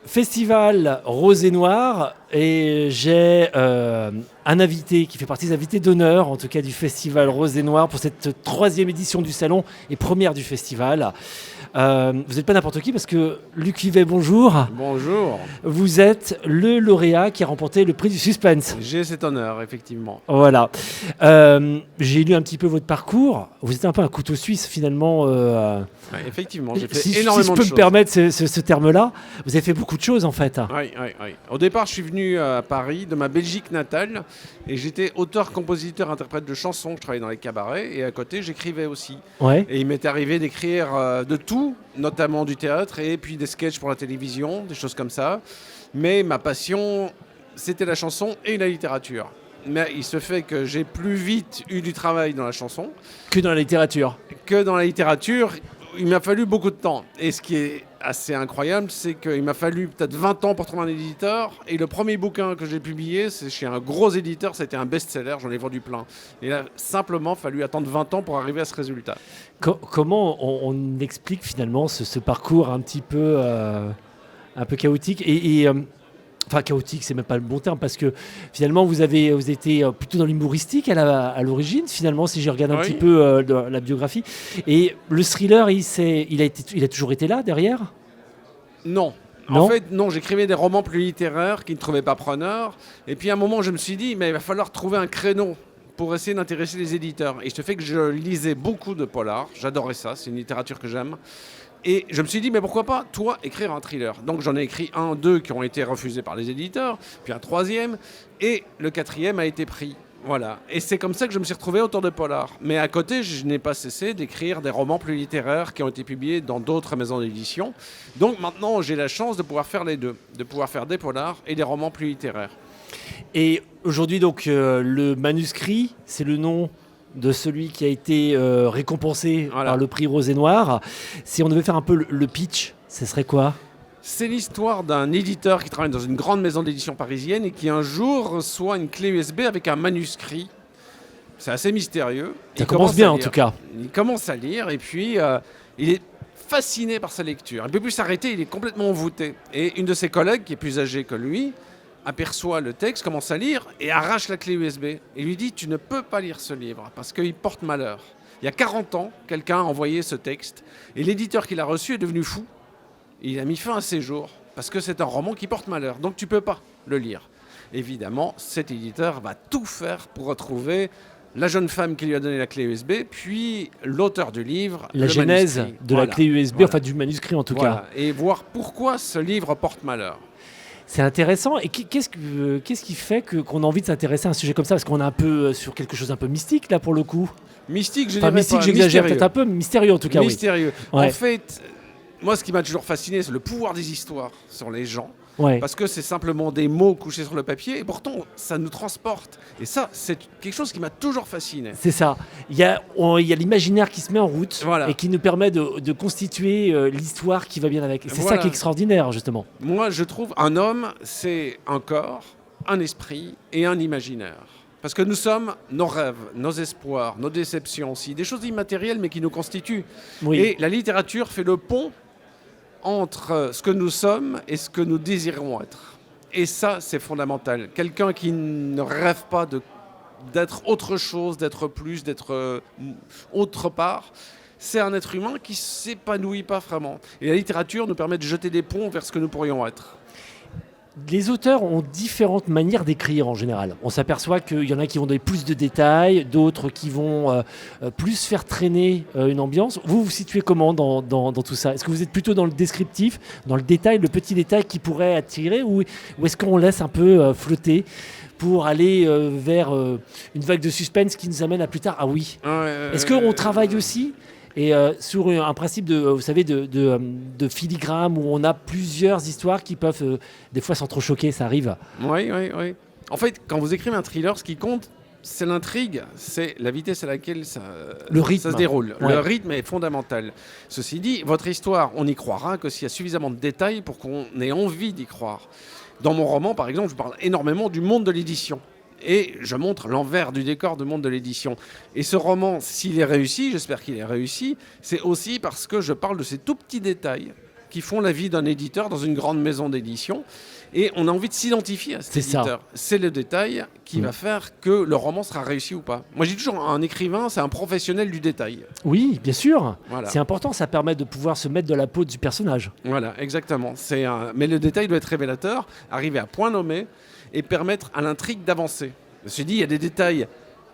Festival Rose et Noir, et j'ai un invité qui fait partie des invités d'honneur, en tout cas du Festival Rose et Noir, pour cette troisième édition du salon et première du festival. Vous n'êtes pas n'importe qui parce que Luc Vivet, bonjour. Bonjour. Vous êtes le lauréat qui a remporté le prix du suspense. J'ai cet honneur, effectivement. Voilà. J'ai lu un petit peu votre parcours. Vous êtes un peu un couteau suisse finalement. Ouais, effectivement, j'ai fait Si énormément je de peux choses. me permettre ce terme-là, vous avez fait beaucoup de choses en fait. Oui. Au départ, je suis venu à Paris, de ma Belgique natale, et j'étais auteur, compositeur, interprète de chansons. Je travaillais dans les cabarets, et à côté, j'écrivais aussi. Ouais. Et il m'est arrivé d'écrire de tout, notamment du théâtre, et puis des sketchs pour la télévision, des choses comme ça. Mais ma passion, c'était la chanson et la littérature. Mais il se fait que j'ai plus vite eu du travail dans la chanson Que dans la littérature. que dans la littérature. Il m'a fallu beaucoup de temps. Et ce qui est assez incroyable, c'est qu'il m'a fallu peut-être 20 ans pour trouver un éditeur. Et le premier bouquin que j'ai publié, c'est chez un gros éditeur. C'était un best-seller, j'en ai vendu plein. Et il a simplement fallu attendre 20 ans pour arriver à ce résultat. Comment on explique finalement ce parcours un peu chaotique enfin chaotique, c'est même pas le bon terme parce que finalement vous étiez plutôt dans l'humoristique à l'origine finalement si je regarde un petit peu la biographie, et le thriller il a toujours été là derrière. Non. Non. En fait, non, j'écrivais des romans plus littéraires qui ne trouvaient pas preneur. Et puis à un moment, je me suis dit, mais il va falloir trouver un créneau pour essayer d'intéresser les éditeurs. Et je te fais que je lisais beaucoup de polars. J'adorais ça, c'est une littérature que j'aime. Et je me suis dit, mais pourquoi pas, toi, écrire un thriller. Donc j'en ai écrit un, deux qui ont été refusés par les éditeurs, puis un troisième, et le quatrième a été pris. Voilà. Et c'est comme ça que je me suis retrouvé auteur de polar. Mais à côté, je n'ai pas cessé d'écrire des romans plus littéraires qui ont été publiés dans d'autres maisons d'édition. Donc maintenant, j'ai la chance de pouvoir faire les deux, de pouvoir faire des polars et des romans plus littéraires. Et aujourd'hui donc le manuscrit, c'est le nom de celui qui a été récompensé Voilà. par le prix Rose et Noir. Si on devait faire un peu le pitch, ce serait quoi? C'est l'histoire d'un éditeur qui travaille dans une grande maison d'édition parisienne et qui un jour reçoit une clé USB avec un manuscrit. C'est assez mystérieux. Ça commence bien en tout cas. Il commence à lire et puis il est fasciné par sa lecture. Il ne peut plus s'arrêter, il est complètement envoûté. Et une de ses collègues, qui est plus âgée que lui, aperçoit le texte, commence à lire et arrache la clé USB. Et lui dit, tu ne peux pas lire ce livre parce qu'il porte malheur. Il y a 40 ans, quelqu'un a envoyé ce texte et l'éditeur qui l'a reçu est devenu fou. Il a mis fin à ses jours parce que c'est un roman qui porte malheur. Donc tu ne peux pas le lire. Évidemment, cet éditeur va tout faire pour retrouver la jeune femme qui lui a donné la clé USB, puis l'auteur du livre. La genèse de la clé USB, enfin du manuscrit en tout cas. Et voir pourquoi ce livre porte malheur. C'est intéressant. Et qu'est-ce qui fait qu'on a envie de s'intéresser à un sujet comme ça? Parce qu'on est un peu sur quelque chose d'un peu mystique là pour le coup. Mystique, je Enfin, dirais mystique, pas. j'exagère Mystérieux. peut-être un peu, mais mystérieux en tout cas. Mystérieux. Oui. Ouais. En fait, moi, ce qui m'a toujours fasciné, c'est le pouvoir des histoires sur les gens. Ouais. Parce que c'est simplement des mots couchés sur le papier, et pourtant, ça nous transporte. Et ça, c'est quelque chose qui m'a toujours fasciné. C'est ça. Il y a l'imaginaire qui se met en route Voilà. et qui nous permet de constituer l'histoire qui va bien avec. Et c'est ça qui est extraordinaire, justement. Moi, je trouve un homme, c'est un corps, un esprit et un imaginaire. Parce que nous sommes nos rêves, nos espoirs, nos déceptions aussi, des choses immatérielles mais qui nous constituent. Oui. Et la littérature fait le pont entre ce que nous sommes et ce que nous désirons être. Et ça, c'est fondamental. Quelqu'un qui ne rêve pas d'être autre chose, d'être plus, d'être autre part, c'est un être humain qui ne s'épanouit pas vraiment. Et la littérature nous permet de jeter des ponts vers ce que nous pourrions être. Les auteurs ont différentes manières d'écrire en général. On s'aperçoit qu'il y en a qui vont donner plus de détails, d'autres qui vont plus faire traîner une ambiance. Vous vous situez comment dans tout ça? Est-ce que vous êtes plutôt dans le descriptif, dans le détail, le petit détail qui pourrait attirer, ou est-ce qu'on laisse un peu flotter pour aller vers une vague de suspense qui nous amène à plus tard? Ah oui. Est-ce qu'on travaille aussi et sur un principe vous savez, de filigrane où on a plusieurs histoires qui peuvent des fois s'entrechoquer, ça arrive. Oui. En fait, quand vous écrivez un thriller, ce qui compte, c'est l'intrigue, c'est la vitesse à laquelle ça se déroule. Ouais. Le rythme est fondamental. Ceci dit, votre histoire, on n'y croira que s'il y a suffisamment de détails pour qu'on ait envie d'y croire. Dans mon roman, par exemple, je parle énormément du monde de l'édition. Et je montre l'envers du décor du monde de l'édition. Et ce roman, s'il est réussi, j'espère qu'il est réussi, c'est aussi parce que je parle de ces tout petits détails qui font la vie d'un éditeur dans une grande maison d'édition. Et on a envie de s'identifier à cet C'est ça. éditeur. C'est le détail qui va faire que le roman sera réussi ou pas. Moi, je dis toujours, un écrivain, c'est un professionnel du détail. Oui, bien sûr. Voilà. C'est important, ça permet de pouvoir se mettre dans la peau du personnage. Voilà, exactement. Mais le détail doit être révélateur, arriver à point nommé et permettre à l'intrigue d'avancer. Je me suis dit, il y a des détails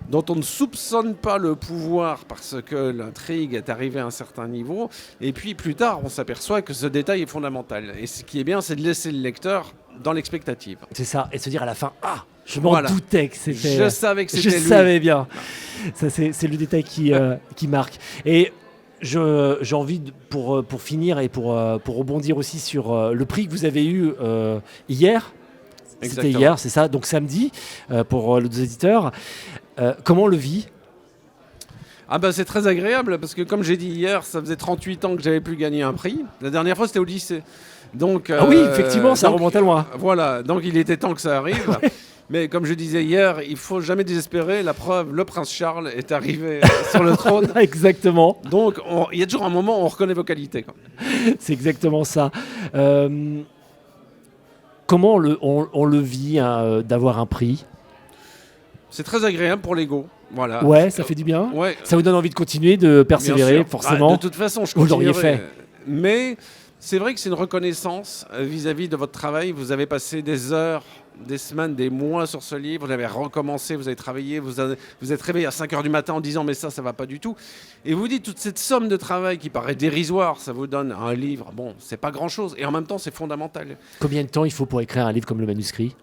dont on ne soupçonne pas le pouvoir parce que l'intrigue est arrivée à un certain niveau. Et puis plus tard, on s'aperçoit que ce détail est fondamental. Et ce qui est bien, c'est de laisser le lecteur dans l'expectative. C'est ça, et se dire à la fin, ah, je m'en Voilà. doutais que c'était... Je savais que c'était Je lui. savais bien. Ça, c'est le détail qui marque. Et j'ai envie, pour finir et pour rebondir aussi sur le prix que vous avez eu hier. C'était Exactement. hier, c'est ça, donc samedi, pour nos éditeurs. Comment on le vit ? Ah bah c'est très agréable parce que comme j'ai dit hier, ça faisait 38 ans que j'avais plus gagné un prix. La dernière fois, c'était au lycée. Donc, Ah oui, effectivement, ça donc, remonte à loin. Voilà, donc il était temps que ça arrive. Mais comme je disais hier, il faut jamais désespérer. La preuve, le prince Charles est arrivé sur le trône. Exactement, Donc il y a toujours un moment où on reconnaît vos qualités, quoi. c'est exactement ça. Comment on le vit, hein, d'avoir un prix ? C'est très agréable pour l'ego. Voilà. Ouais, ça fait du bien. Ouais, Ça vous donne envie de continuer, de bien persévérer, sûr. forcément. Ah, de toute façon, je Vous l'auriez continuerai. fait. Mais c'est vrai que c'est une reconnaissance vis-à-vis de votre travail. Vous avez passé des heures, des semaines, des mois sur ce livre. Vous avez recommencé, vous avez travaillé, vous êtes réveillé à 5h du matin en disant mais ça va pas du tout. Et vous dites toute cette somme de travail qui paraît dérisoire, ça vous donne un livre. Bon, c'est pas grand-chose. Et en même temps, c'est fondamental. Combien de temps il faut pour écrire un livre comme le manuscrit ?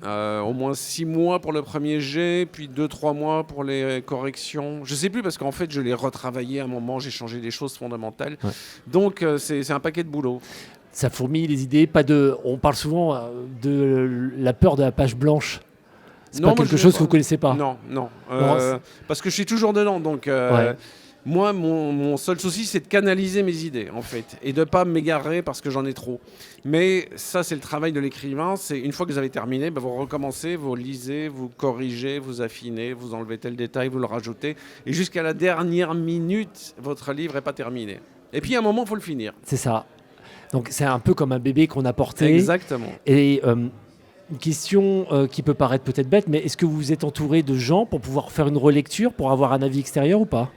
Au moins 6 mois pour le premier jet, puis 2-3 mois pour les corrections. Je sais plus parce qu'en fait je l'ai retravaillé à un moment, j'ai changé des choses fondamentales. Ouais. Donc c'est un paquet de boulot. Ça fourmille les idées, on parle souvent de la peur de la page blanche. C'est Non, pas moi, quelque je chose l'ai que vous pas. connaissez pas. Non. Non, Parce que je suis toujours dedans. Donc Ouais. moi mon seul souci c'est de canaliser mes idées en fait et de pas m'égarer parce que j'en ai trop. Mais ça c'est le travail de l'écrivain, c'est une fois que vous avez terminé, vous recommencez, vous lisez, vous corrigez, vous affinez, vous enlevez tel détail, vous le rajoutez et jusqu'à la dernière minute votre livre n'est pas terminé. Et puis à un moment il faut le finir. C'est ça. Donc c'est un peu comme un bébé qu'on a porté. Exactement. Et une question qui peut paraître peut-être bête, mais est-ce que vous êtes entouré de gens pour pouvoir faire une relecture, pour avoir un avis extérieur ou pas ?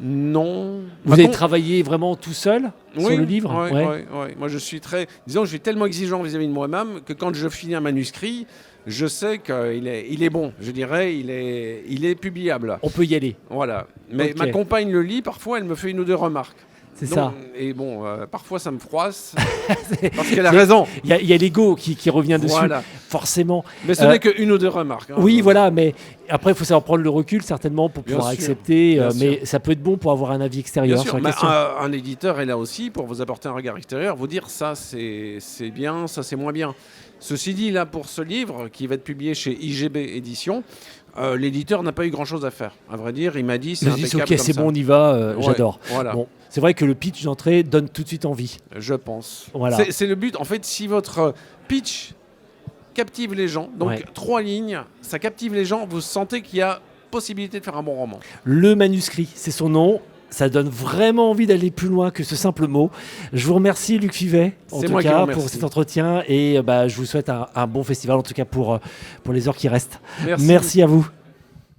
Non. Vous avez travaillé vraiment tout seul sur le livre ? Oui. Moi, je suis je suis tellement exigeant vis-à-vis de moi-même que quand je finis un manuscrit, je sais qu'il est bon. Je dirais, il est publiable. On peut y aller. Voilà. Mais Ok. ma compagne le lit, parfois, elle me fait une ou deux remarques. C'est Donc, ça. Et bon, parfois, ça me froisse. Parce qu'elle a raison. Il y a l'ego qui revient dessus, Voilà. forcément. Mais ce n'est qu'une ou deux remarques. Hein. Oui, voilà, mais après, il faut savoir prendre le recul, certainement, pour Bien pouvoir sûr, accepter. bien Mais ça peut être bon pour avoir un avis extérieur Bien sur sûr, la mais question. un éditeur est là aussi pour vous apporter un regard extérieur, vous dire ça c'est bien, ça c'est moins bien. Ceci dit, là pour ce livre qui va être publié chez IGB Éditions, l'éditeur n'a pas eu grand-chose à faire. À vrai dire, il m'a dit c'est Je me dis, impeccable ok, comme c'est ça. bon, on y va, Ouais, j'adore. Voilà, Bon, c'est vrai que le pitch d'entrée donne tout de suite envie. je pense. Voilà. C'est le but. En fait, si votre pitch captive les gens, donc Ouais. 3 lignes, ça captive les gens, vous sentez qu'il y a possibilité de faire un bon roman. Le manuscrit, c'est son nom. Ça donne vraiment envie d'aller plus loin que ce simple mot. Je vous remercie, Luc Fivet, en C'est tout moi qui vous cas, remercie. pour cet entretien. Et je vous souhaite un bon festival, en tout cas pour les heures qui restent. Merci. Merci à vous.